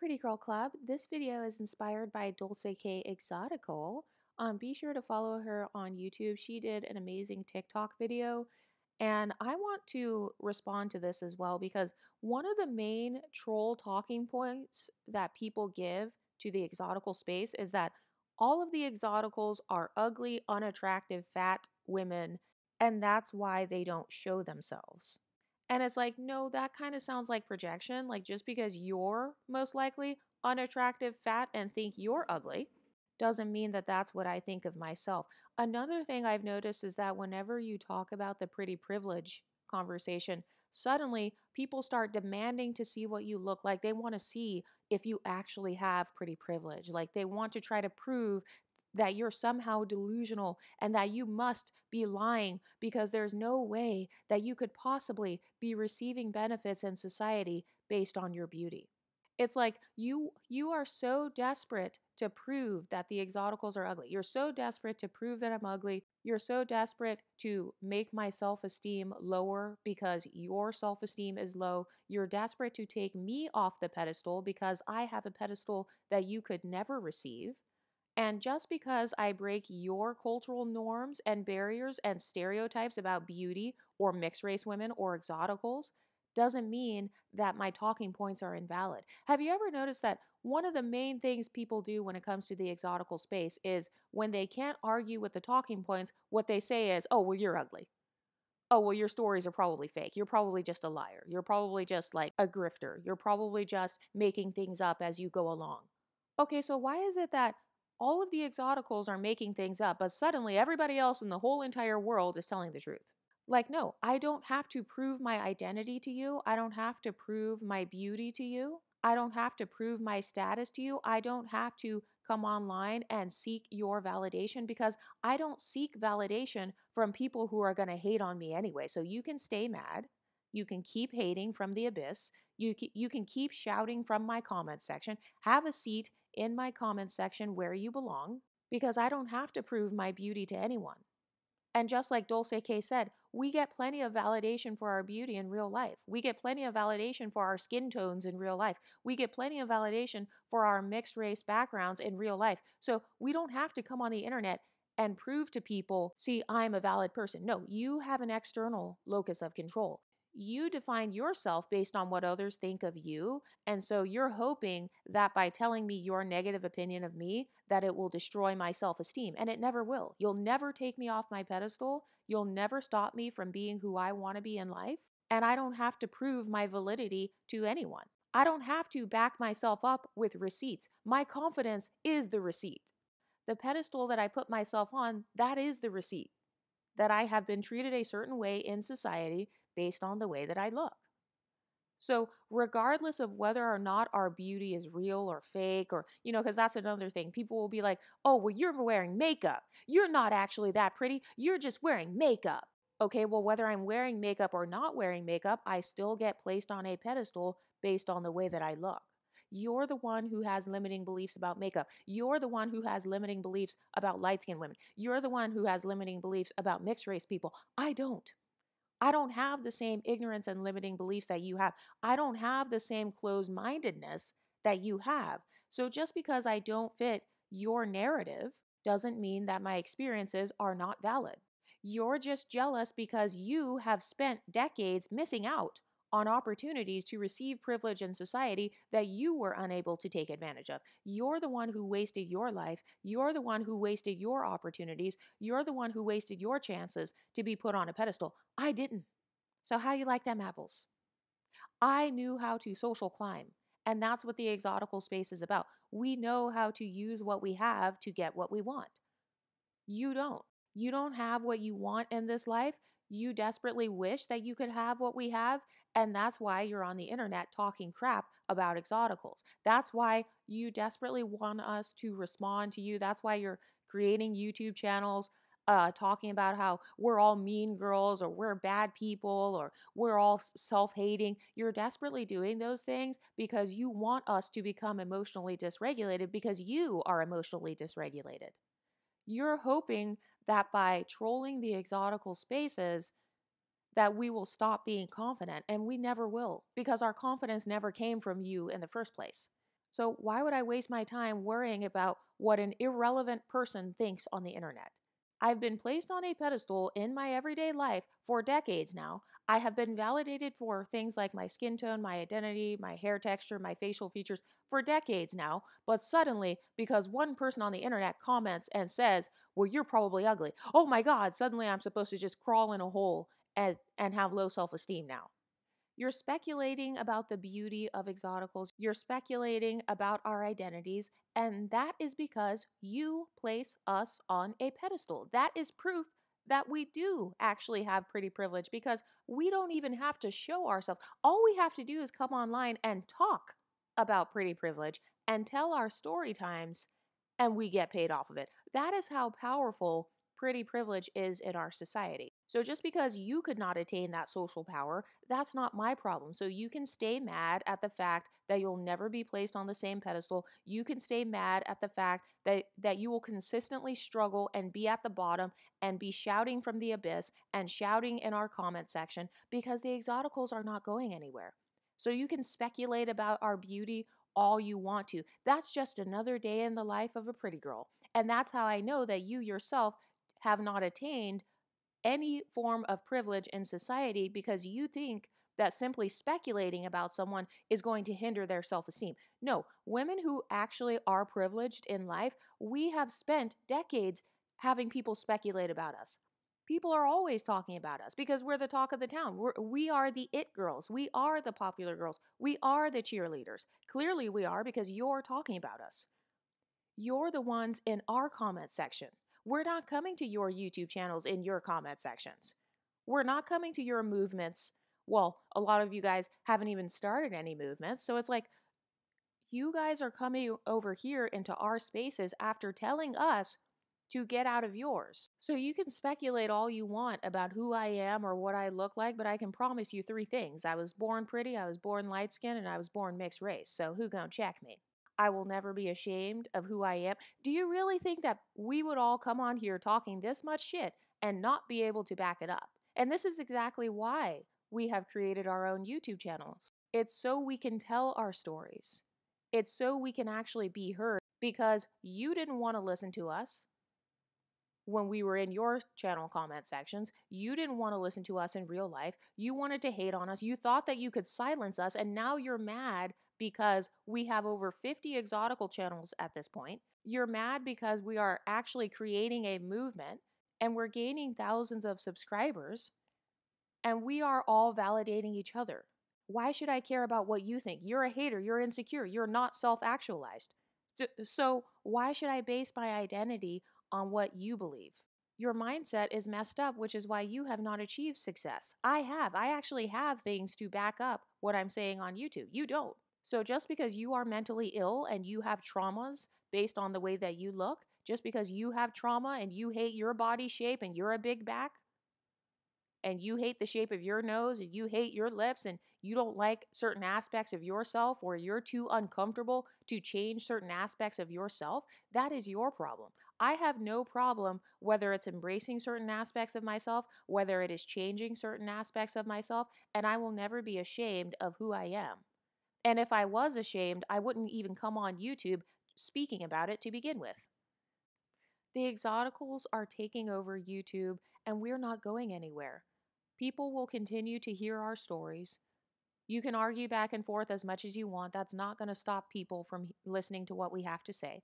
Pretty Girl Club. This video is inspired by Dulce K Exotical. Be sure to follow her on YouTube. She did an amazing TikTok video, and I want to respond to this as well because one of the main troll talking points that people give to the exotical space is that all of the exoticals are ugly, unattractive, fat women, and that's why they don't show themselves. And it's like, no, that kind of sounds like projection. Like, just because you're most likely unattractive, fat, and think you're ugly doesn't mean that that's what I think of myself. Another thing I've noticed is that whenever you talk about the pretty privilege conversation, suddenly people start demanding to see what you look like. They want to see if you actually have pretty privilege. Like, they want to try to prove that you're somehow delusional and that you must be lying because there's no way that you could possibly be receiving benefits in society based on your beauty. It's like you are so desperate to prove that the exoticals are ugly. You're so desperate to prove that I'm ugly. You're so desperate to make my self-esteem lower because your self-esteem is low. You're desperate to take me off the pedestal because I have a pedestal that you could never receive. And just because I break your cultural norms and barriers and stereotypes about beauty or mixed race women or exoticals doesn't mean that my talking points are invalid. Have you ever noticed that one of the main things people do when it comes to the exotical space is when they can't argue with the talking points, what they say is, oh, well, you're ugly. Oh, well, your stories are probably fake. You're probably just a liar. You're probably just like a grifter. You're probably just making things up as you go along. Okay, so why is it that all of the exoticals are making things up, but suddenly everybody else in the whole entire world is telling the truth? Like, no, I don't have to prove my identity to you. I don't have to prove my beauty to you. I don't have to prove my status to you. I don't have to come online and seek your validation because I don't seek validation from people who are going to hate on me anyway. So you can stay mad. You can keep hating from the abyss. You can keep shouting from my comment section. Have a seat in my comment section where you belong because I don't have to prove my beauty to anyone. And just like Dulce K said, we get plenty of validation for our beauty in real life. We get plenty of validation for our skin tones in real life. We get plenty of validation for our mixed race backgrounds in real life. So we don't have to come on the internet and prove to people, see, I'm a valid person. No, you have an external locus of control. You define yourself based on what others think of you. And so you're hoping that by telling me your negative opinion of me, that it will destroy my self-esteem. And it never will. You'll never take me off my pedestal. You'll never stop me from being who I want to be in life. And I don't have to prove my validity to anyone. I don't have to back myself up with receipts. My confidence is the receipt. The pedestal that I put myself on, that is the receipt. That I have been treated a certain way in society based on the way that I look. So regardless of whether or not our beauty is real or fake or, because that's another thing. People will be like, oh, well, you're wearing makeup. You're not actually that pretty. You're just wearing makeup. Okay, well, whether I'm wearing makeup or not wearing makeup, I still get placed on a pedestal based on the way that I look. You're the one who has limiting beliefs about makeup. You're the one who has limiting beliefs about light-skinned women. You're the one who has limiting beliefs about mixed race people. I don't. I don't have the same ignorance and limiting beliefs that you have. I don't have the same closed-mindedness that you have. So just because I don't fit your narrative doesn't mean that my experiences are not valid. You're just jealous because you have spent decades missing out on opportunities to receive privilege in society that you were unable to take advantage of. You're the one who wasted your life. You're the one who wasted your opportunities. You're the one who wasted your chances to be put on a pedestal. I didn't. So how you like them apples? I knew how to social climb. And that's what the exotical space is about. We know how to use what we have to get what we want. You don't. You don't have what you want in this life. You desperately wish that you could have what we have. And that's why you're on the internet talking crap about exoticals. That's why you desperately want us to respond to you. That's why you're creating YouTube channels talking about how we're all mean girls or we're bad people or we're all self-hating. You're desperately doing those things because you want us to become emotionally dysregulated because you are emotionally dysregulated. You're hoping that by trolling the exotical spaces that we will stop being confident, and we never will because our confidence never came from you in the first place. So why would I waste my time worrying about what an irrelevant person thinks on the internet? I've been placed on a pedestal in my everyday life for decades now. I have been validated for things like my skin tone, my identity, my hair texture, my facial features for decades now. But suddenly, because one person on the internet comments and says, well, you're probably ugly, oh my God, suddenly I'm supposed to just crawl in a hole and have low self esteem now. You're speculating about the beauty of exoticals. You're speculating about our identities. And that is because you place us on a pedestal. That is proof that we do actually have pretty privilege because we don't even have to show ourselves. All we have to do is come online and talk about pretty privilege and tell our story times, and we get paid off of it. That is how powerful pretty privilege is in our society. So just because you could not attain that social power, that's not my problem. So you can stay mad at the fact that you'll never be placed on the same pedestal. You can stay mad at the fact that you will consistently struggle and be at the bottom and be shouting from the abyss and shouting in our comment section because the exoticals are not going anywhere. So you can speculate about our beauty all you want to. That's just another day in the life of a pretty girl. And that's how I know that you yourself have not attained any form of privilege in society because you think that simply speculating about someone is going to hinder their self esteem. No, women who actually are privileged in life, we have spent decades having people speculate about us. People are always talking about us because we're the talk of the town. We are the it girls. We are the popular girls. We are the cheerleaders. Clearly, we are because you're talking about us. You're the ones in our comment section. We're not coming to your YouTube channels in your comment sections. We're not coming to your movements. Well, a lot of you guys haven't even started any movements. So it's like you guys are coming over here into our spaces after telling us to get out of yours. So you can speculate all you want about who I am or what I look like, but I can promise you three things. I was born pretty, I was born light skinned, and I was born mixed race. So who gonna check me? I will never be ashamed of who I am. Do you really think that we would all come on here talking this much shit and not be able to back it up? And this is exactly why we have created our own YouTube channels. It's so we can tell our stories. It's so we can actually be heard because you didn't want to listen to us when we were in your channel comment sections. You didn't want to listen to us in real life. You wanted to hate on us. You thought that you could silence us, and now you're mad because we have over 50 exotical channels at this point. You're mad because we are actually creating a movement and we're gaining thousands of subscribers and we are all validating each other. Why should I care about what you think? You're a hater, you're insecure, you're not self actualized. So, why should I base my identity on what you believe? Your mindset is messed up, which is why you have not achieved success. I have. I actually have things to back up what I'm saying on YouTube. You don't. So, just because you are mentally ill and you have traumas based on the way that you look, just because you have trauma and you hate your body shape and you're a big back, and you hate the shape of your nose and you hate your lips and you don't like certain aspects of yourself or you're too uncomfortable to change certain aspects of yourself, that is your problem. I have no problem whether it's embracing certain aspects of myself, whether it is changing certain aspects of myself, and I will never be ashamed of who I am. And if I was ashamed, I wouldn't even come on YouTube speaking about it to begin with. The exoticals are taking over YouTube, and we're not going anywhere. People will continue to hear our stories. You can argue back and forth as much as you want. That's not going to stop people from listening to what we have to say.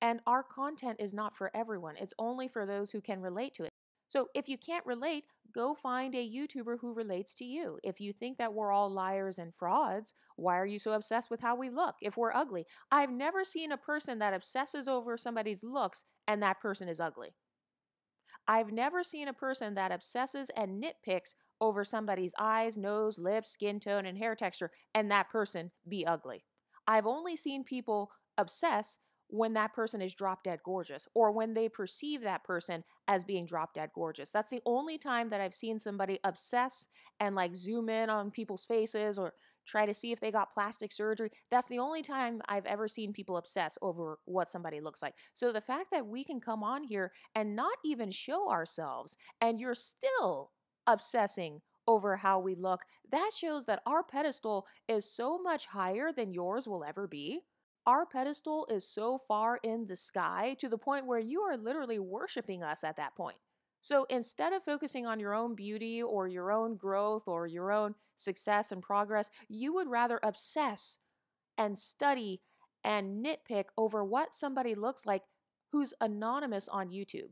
And our content is not for everyone, it's only for those who can relate to it. So if you can't relate, go find a YouTuber who relates to you. If you think that we're all liars and frauds, why are you so obsessed with how we look if we're ugly? I've never seen a person that obsesses over somebody's looks and that person is ugly. I've never seen a person that obsesses and nitpicks over somebody's eyes, nose, lips, skin tone, and hair texture, and that person be ugly. I've only seen people obsess when that person is drop dead gorgeous or when they perceive that person as being drop dead gorgeous. That's the only time that I've seen somebody obsess and like zoom in on people's faces or try to see if they got plastic surgery. That's the only time I've ever seen people obsess over what somebody looks like. So the fact that we can come on here and not even show ourselves and you're still obsessing over how we look, that shows that our pedestal is so much higher than yours will ever be. Our pedestal is so far in the sky to the point where you are literally worshiping us at that point. So instead of focusing on your own beauty or your own growth or your own success and progress, you would rather obsess and study and nitpick over what somebody looks like who's anonymous on YouTube.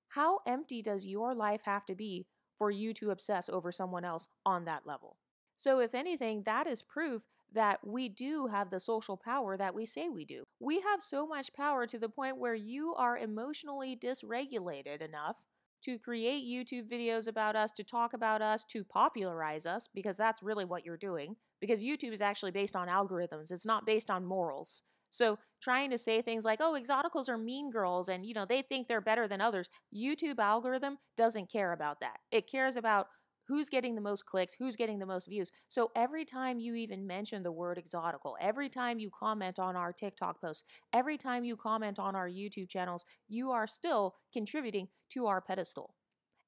How empty does your life have to be for you to obsess over someone else on that level? So, if anything, that is proof that we do have the social power that we say we do. We have so much power to the point where you are emotionally dysregulated enough to create YouTube videos about us, to talk about us, to popularize us, because that's really what you're doing. Because YouTube is actually based on algorithms, it's not based on morals. So trying to say things like, oh, exoticals are mean girls and, they think they're better than others. YouTube algorithm doesn't care about that. It cares about who's getting the most clicks, who's getting the most views. So every time you even mention the word exotical, every time you comment on our TikTok posts, every time you comment on our YouTube channels, you are still contributing to our pedestal.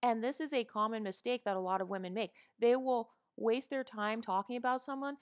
And this is a common mistake that a lot of women make. They will waste their time talking about someone,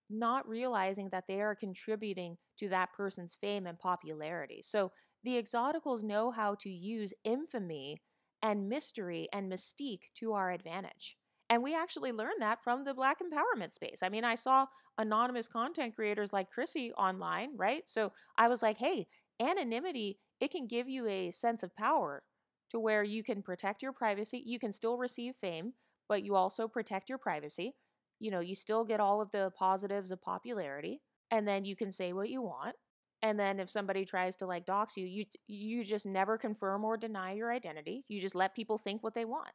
not realizing that they are contributing to that person's fame and popularity. So the exoticals know how to use infamy and mystery and mystique to our advantage. And we actually learned that from the Black empowerment space. I mean, I saw anonymous content creators like Chrissy online, right? So I was like, hey, anonymity, it can give you a sense of power to where you can protect your privacy. You can still receive fame, but you also protect your privacy. You still get all of the positives of popularity, and then you can say what you want. And then if somebody tries to like dox you, you just never confirm or deny your identity. You just let people think what they want.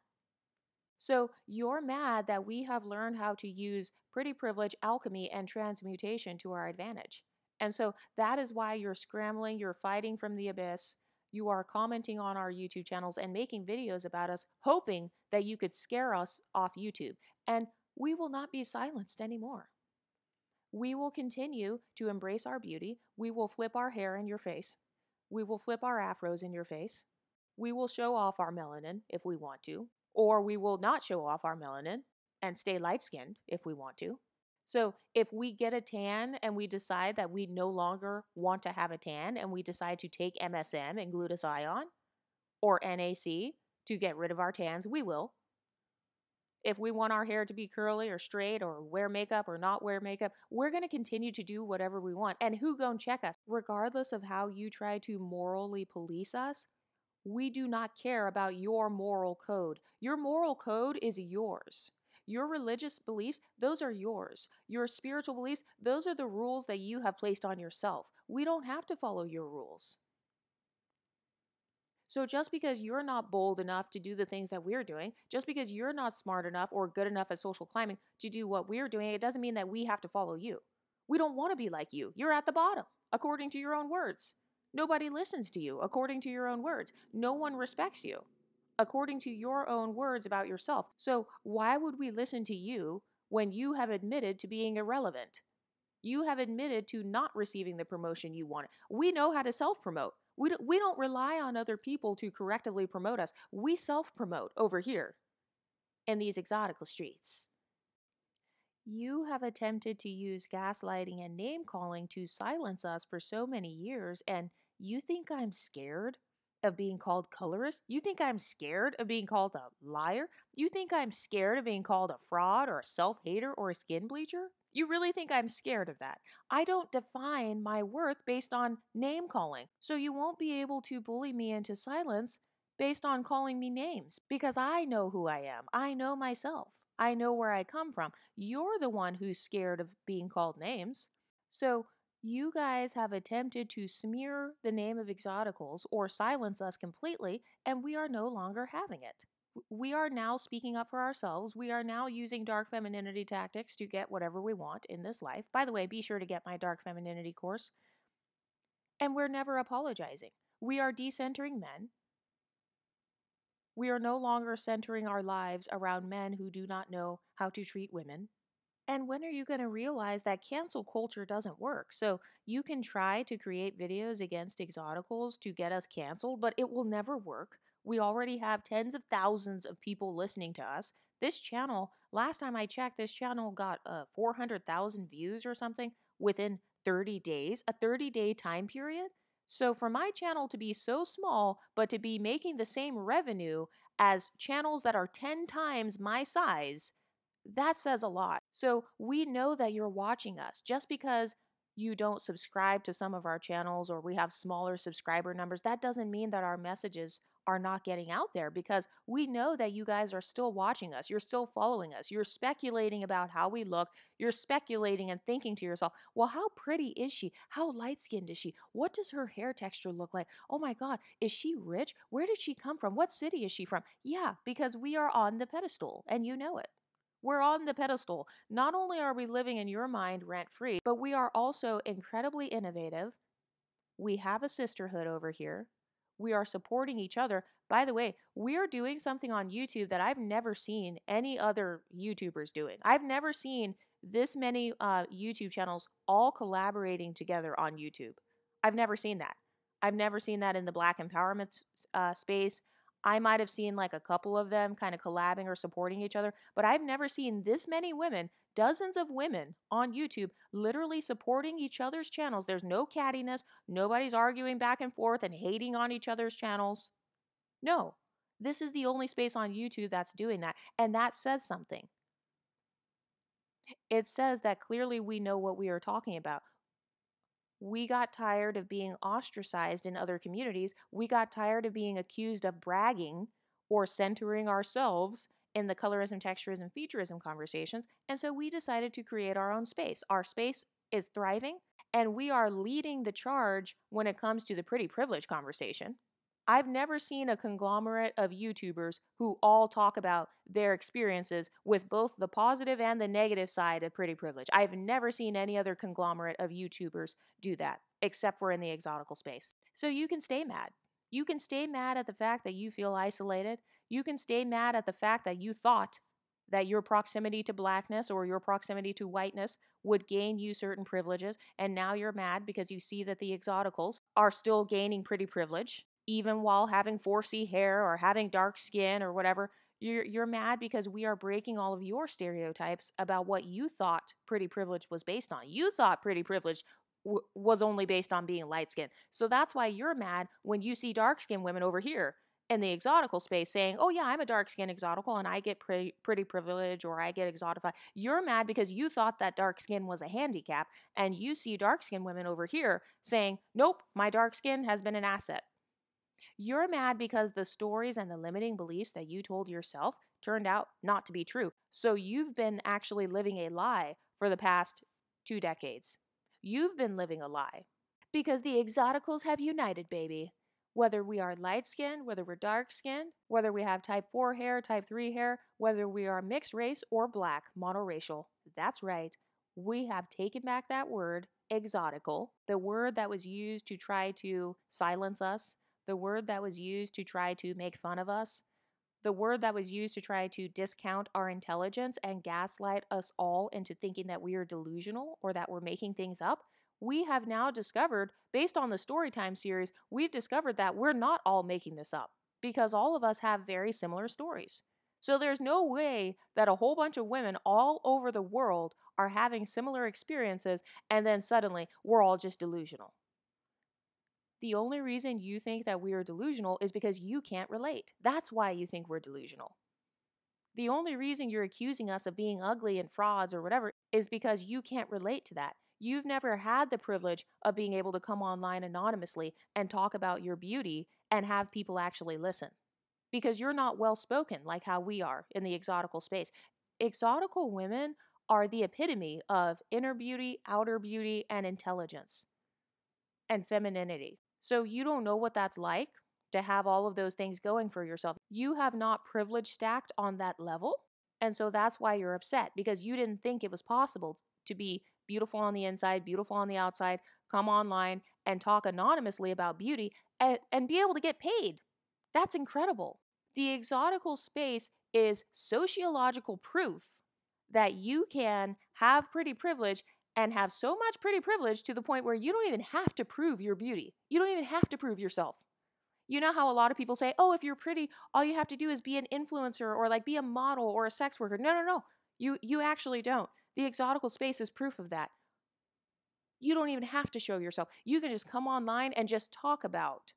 So you're mad that we have learned how to use pretty privilege, alchemy, and transmutation to our advantage. And so that is why you're scrambling, you're fighting from the abyss, you are commenting on our YouTube channels and making videos about us, hoping that you could scare us off YouTube. And we will not be silenced anymore. We will continue to embrace our beauty. We will flip our hair in your face. We will flip our afros in your face. We will show off our melanin if we want to, or we will not show off our melanin and stay light skinned if we want to. So if we get a tan and we decide that we no longer want to have a tan and we decide to take MSM and glutathione or NAC to get rid of our tans, we will. If we want our hair to be curly or straight or wear makeup or not wear makeup, we're going to continue to do whatever we want. And who gonna check us? Regardless of how you try to morally police us, we do not care about your moral code. Your moral code is yours. Your religious beliefs, those are yours. Your spiritual beliefs, those are the rules that you have placed on yourself. We don't have to follow your rules. So just because you're not bold enough to do the things that we're doing, just because you're not smart enough or good enough at social climbing to do what we're doing, it doesn't mean that we have to follow you. We don't want to be like you. You're at the bottom, according to your own words. Nobody listens to you, according to your own words. No one respects you, according to your own words about yourself. So why would we listen to you when you have admitted to being irrelevant? You have admitted to not receiving the promotion you wanted. We know how to self-promote. We don't rely on other people to correctly promote us. We self-promote over here in these exotical streets. You have attempted to use gaslighting and name calling to silence us for so many years, and you think I'm scared of being called colorist? You think I'm scared of being called a liar? You think I'm scared of being called a fraud or a self-hater or a skin bleacher? You really think I'm scared of that? I don't define my worth based on name calling, so you won't be able to bully me into silence based on calling me names because I know who I am. I know myself. I know where I come from. You're the one who's scared of being called names. So you guys have attempted to smear the name of Exoticals or silence us completely, and we are no longer having it. We are now speaking up for ourselves. We are now using dark femininity tactics to get whatever we want in this life. By the way, be sure to get my dark femininity course. And we're never apologizing. We are decentering men. We are no longer centering our lives around men who do not know how to treat women. And when are you going to realize that cancel culture doesn't work? So you can try to create videos against exoticals to get us canceled, but it will never work. We already have tens of thousands of people listening to us. This channel, last time I checked, this channel got 400,000 views or something within 30 days, a 30-day time period. So for my channel to be so small, but to be making the same revenue as channels that are 10 times my size, that says a lot. So we know that you're watching us. Just because you don't subscribe to some of our channels or we have smaller subscriber numbers, that doesn't mean that our messages are not getting out there, because we know that you guys are still watching us. You're still following us. You're speculating about how we look. You're speculating and thinking to yourself, well, how pretty is she? How light skinned is she? What does her hair texture look like? Oh my God, is she rich? Where did she come from? What city is she from? Yeah, because we are on the pedestal and you know it. We're on the pedestal. Not only are we living in your mind rent free, but we are also incredibly innovative. We have a sisterhood over here. We are supporting each other. By the way, we are doing something on YouTube that I've never seen any other YouTubers doing. I've never seen this many YouTube channels all collaborating together on YouTube. I've never seen that. I've never seen that in the Black empowerment space. I might have seen like a couple of them kind of collabing or supporting each other, but I've never seen this many women, dozens of women on YouTube, literally supporting each other's channels. There's no cattiness. Nobody's arguing back and forth and hating on each other's channels. No, this is the only space on YouTube that's doing that. And that says something. It says that clearly we know what we are talking about. We got tired of being ostracized in other communities. We got tired of being accused of bragging or centering ourselves in the colorism, texturism, featureism conversations. And so we decided to create our own space. Our space is thriving, and we are leading the charge when it comes to the pretty privilege conversation. I've never seen a conglomerate of YouTubers who all talk about their experiences with both the positive and the negative side of pretty privilege. I've never seen any other conglomerate of YouTubers do that, except for in the exotical space. So you can stay mad. You can stay mad at the fact that you feel isolated. You can stay mad at the fact that you thought that your proximity to blackness or your proximity to whiteness would gain you certain privileges, and now you're mad because you see that the exoticals are still gaining pretty privilege, even while having 4C hair or having dark skin or whatever. You're mad because we are breaking all of your stereotypes about what you thought pretty privilege was based on. You thought pretty privilege was only based on being light skinned. So that's why you're mad when you see dark skinned women over here in the exotical space saying, oh yeah, I'm a dark skinned exotical and I get pretty privilege or I get exotified. You're mad because you thought that dark skin was a handicap, and you see dark skinned women over here saying, nope, my dark skin has been an asset. You're mad because the stories and the limiting beliefs that you told yourself turned out not to be true. So you've been actually living a lie for the past 2 decades. You've been living a lie because the exoticals have united, baby. Whether we are light skinned, whether we're dark skinned, whether we have type 4 hair, type 3 hair, whether we are mixed race or black, monoracial, that's right. We have taken back that word, exotical, the word that was used to try to silence us, the word that was used to try to make fun of us, the word that was used to try to discount our intelligence and gaslight us all into thinking that we are delusional or that we're making things up. We have now discovered, based on the Storytime series, we've discovered that we're not all making this up because all of us have very similar stories. So there's no way that a whole bunch of women all over the world are having similar experiences and then suddenly we're all just delusional. The only reason you think that we are delusional is because you can't relate. That's why you think we're delusional. The only reason you're accusing us of being ugly and frauds or whatever is because you can't relate to that. You've never had the privilege of being able to come online anonymously and talk about your beauty and have people actually listen. Because you're not well spoken like how we are in the exotical space. Exotical women are the epitome of inner beauty, outer beauty, and intelligence and femininity. So you don't know what that's like to have all of those things going for yourself. You have not privilege stacked on that level. And so that's why you're upset, because you didn't think it was possible to be beautiful on the inside, beautiful on the outside, come online and talk anonymously about beauty and be able to get paid. That's incredible. The exotical space is sociological proof that you can have pretty privilege and have so much pretty privilege to the point where you don't even have to prove your beauty. You don't even have to prove yourself. You know how a lot of people say, oh, if you're pretty, all you have to do is be an influencer or like be a model or a sex worker. No. You actually don't. The exotical space is proof of that. You don't even have to show yourself. You can just come online and just talk about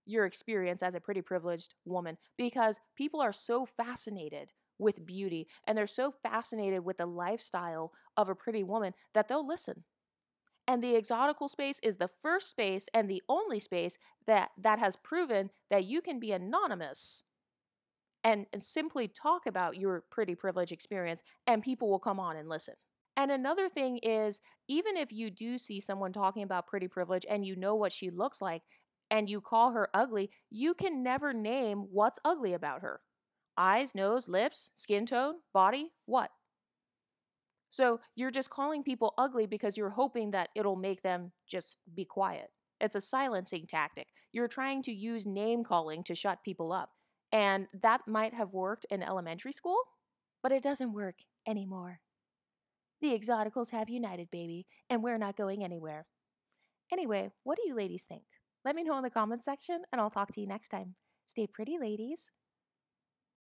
your experience as a pretty privileged woman, because people are so fascinated with beauty and they're so fascinated with the lifestyle of a pretty woman that they'll listen. And the exotical space is the first space and the only space that has proven that you can be anonymous and simply talk about your pretty privilege experience, and people will come on and listen. And another thing is, even if you do see someone talking about pretty privilege and you know what she looks like and you call her ugly, you can never name what's ugly about her. Eyes, nose, lips, skin tone, body, what? So you're just calling people ugly because you're hoping that it'll make them just be quiet. It's a silencing tactic. You're trying to use name calling to shut people up. And that might have worked in elementary school, but it doesn't work anymore. The Exoticals have united, baby, and we're not going anywhere. Anyway, what do you ladies think? Let me know in the comments section, and I'll talk to you next time. Stay pretty, ladies.